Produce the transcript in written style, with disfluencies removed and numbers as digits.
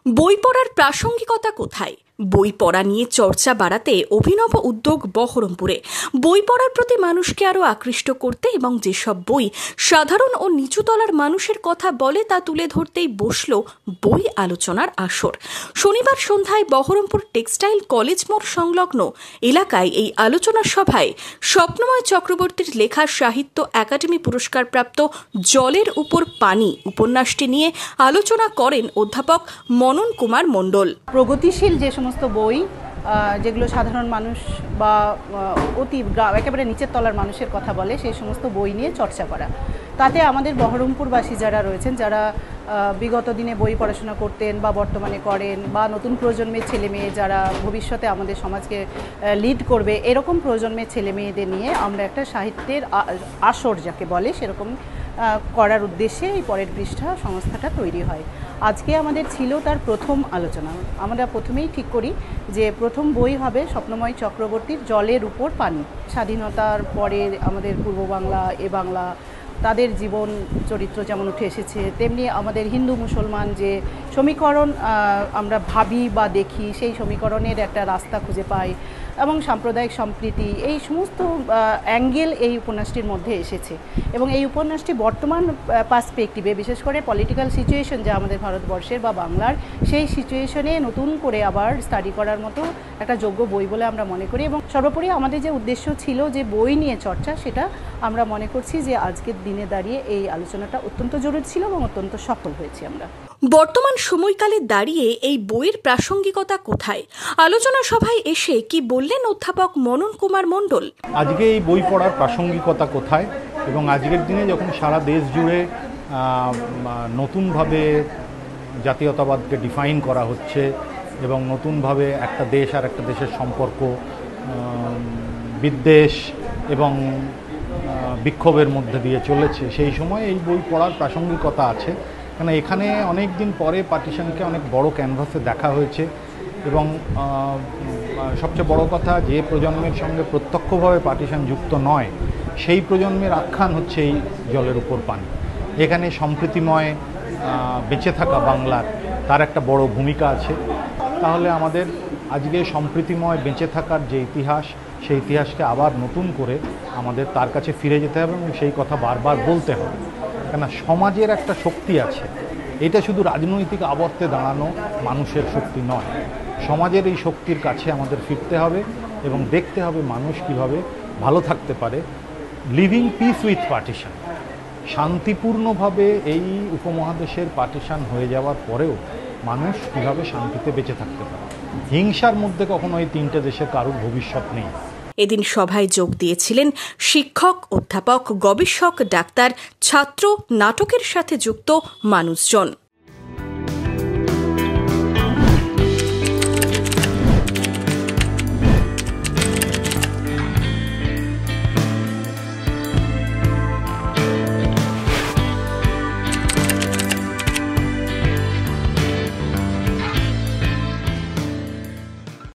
বই পড়ার প্রাসঙ্গিকতা কোথায়? বই পড়া নিয়ে চর্চা বাড়াতে অভিনব উদ্যোগ বহরমপুরে। বই পড়ার প্রতি মানুষকে আরও আকৃষ্ট করতে এবং যেসব বই সাধারণ ও নিচুতলার মানুষের কথা বলে তা তুলে ধরতেই বসল বই আলোচনার আসর। শনিবার সন্ধ্যায় বহরমপুর টেক্সটাইল কলেজ মোড় সংলগ্ন এলাকায় এই আলোচনা সভায় স্বপ্নময় চক্রবর্তীর লেখা সাহিত্য একাডেমি পুরস্কারপ্রাপ্ত জলের উপর পানি উপন্যাসটি নিয়ে আলোচনা করেন অধ্যাপক মনন কুমার মণ্ডল। প্রগতিশীল যে সমস্ত বই যেগুলো সাধারণ মানুষ বা অতি একেবারে নিচের তলার মানুষের কথা বলে সেই সমস্ত বই নিয়ে চর্চা করা, তাতে আমাদের বহরমপুরবাসী যারা রয়েছেন, যারা বিগত দিনে বই পড়াশোনা করতেন বা বর্তমানে করেন, বা নতুন প্রজন্মের ছেলে মেয়ে যারা ভবিষ্যতে আমাদের সমাজকে লিড করবে, এরকম প্রজন্মের ছেলে মেয়েদের নিয়ে আমরা একটা সাহিত্যের আসর যাকে বলে সেরকম করার উদ্দেশ্যে এই পরের পৃষ্ঠা সংস্থাটা তৈরি হয়। আজকে আমাদের ছিল তার প্রথম আলোচনা। আমরা প্রথমেই ঠিক করি যে প্রথম বই হবে স্বপ্নময় চক্রবর্তীর জলের উপর পানি। স্বাধীনতার পরের আমাদের পূর্ব বাংলা, এ বাংলা, তাদের জীবন চরিত্র যেমন উঠে এসেছে, তেমনি আমাদের হিন্দু মুসলমান যে সমীকরণ আমরা ভাবি বা দেখি, সেই সমীকরণের একটা রাস্তা খুঁজে পাই, এবং সাম্প্রদায়িক সম্প্রীতি, এই সমস্ত অ্যাঙ্গেল এই উপন্যাসটির মধ্যে এসেছে। এবং এই উপন্যাসটি বর্তমান পার্সপেক্টিভে, বিশেষ করে পলিটিক্যাল সিচুয়েশন যা আমাদের ভারতবর্ষের বা বাংলার, সেই সিচুয়েশনে নতুন করে আবার স্টাডি করার মতো একটা যোগ্য বই বলে আমরা মনে করি। এবং সর্বোপরি আমাদের যে উদ্দেশ্য ছিল যে বই নিয়ে চর্চা, সেটা আমরা মনে করছি যে আজকের দিনে দাঁড়িয়ে এই আলোচনাটা অত্যন্ত জরুরি ছিল এবং অত্যন্ত সফল হয়েছি আমরা। বর্তমান সময়কালে দাঁড়িয়ে এই বইয়ের প্রাসঙ্গিকতা কোথায়? আলোচনা সভায় এসে কি বললেন অধ্যাপক মনন কুমার মণ্ডল? আজকে এই বই পড়ার প্রাসঙ্গিকতা কোথায়, এবং আজকের দিনে যখন সারা দেশ জুড়ে নতুনভাবে জাতীয়তাবাদকে ডিফাইন করা হচ্ছে এবং নতুনভাবে একটা দেশ আর একটা দেশের সম্পর্ক বিদ্বেষ এবং বিক্ষোভের মধ্যে দিয়ে চলেছে, সেই সময় এই বই পড়ার প্রাসঙ্গিকতা আছে। কেন এখানে অনেক দিন পরে পার্টিশনকে অনেক বড় ক্যানভাসে দেখা হয়েছে, এবং সবচেয়ে বড় কথা, যে প্রজন্মের সঙ্গে প্রত্যক্ষভাবে পার্টিশন যুক্ত নয়, সেই প্রজন্মের আখ্যান হচ্ছে এই জলের উপর পানি। এখানে সম্প্রীতিময় বেঁচে থাকা বাংলার তার একটা বড় ভূমিকা আছে। তাহলে আমাদের আজকে সম্প্রীতিময় বেঁচে থাকার যে ইতিহাস, সেই ইতিহাসকে আবার নতুন করে আমাদের তার কাছে ফিরে যেতে হবে এবং সেই কথা বারবার বলতে হবে। কেন সমাজের একটা শক্তি আছে, এটা শুধু রাজনৈতিক আবর্তে দাঁড়ানো মানুষের শক্তি নয়। সমাজের এই শক্তির কাছে আমাদের ফিরতে হবে এবং দেখতে হবে মানুষ কিভাবে ভালো থাকতে পারে। লিভিং পিস উইথ পার্টিশন, শান্তিপূর্ণভাবে এই উপমহাদেশের পার্টিশন হয়ে যাওয়ার পরেও মানুষ কীভাবে শান্তিতে বেঁচে থাকতে পারে। হিংসার মধ্যে কখনো এই তিনটে দেশের কারুর ভবিষ্যৎ নেই। এদিন সভায় যোগ দিয়েছিলেন শিক্ষক, অধ্যাপক, গবেষক, ডাক্তার, ছাত্র, নাটকের সাথে যুক্ত মানুষজন।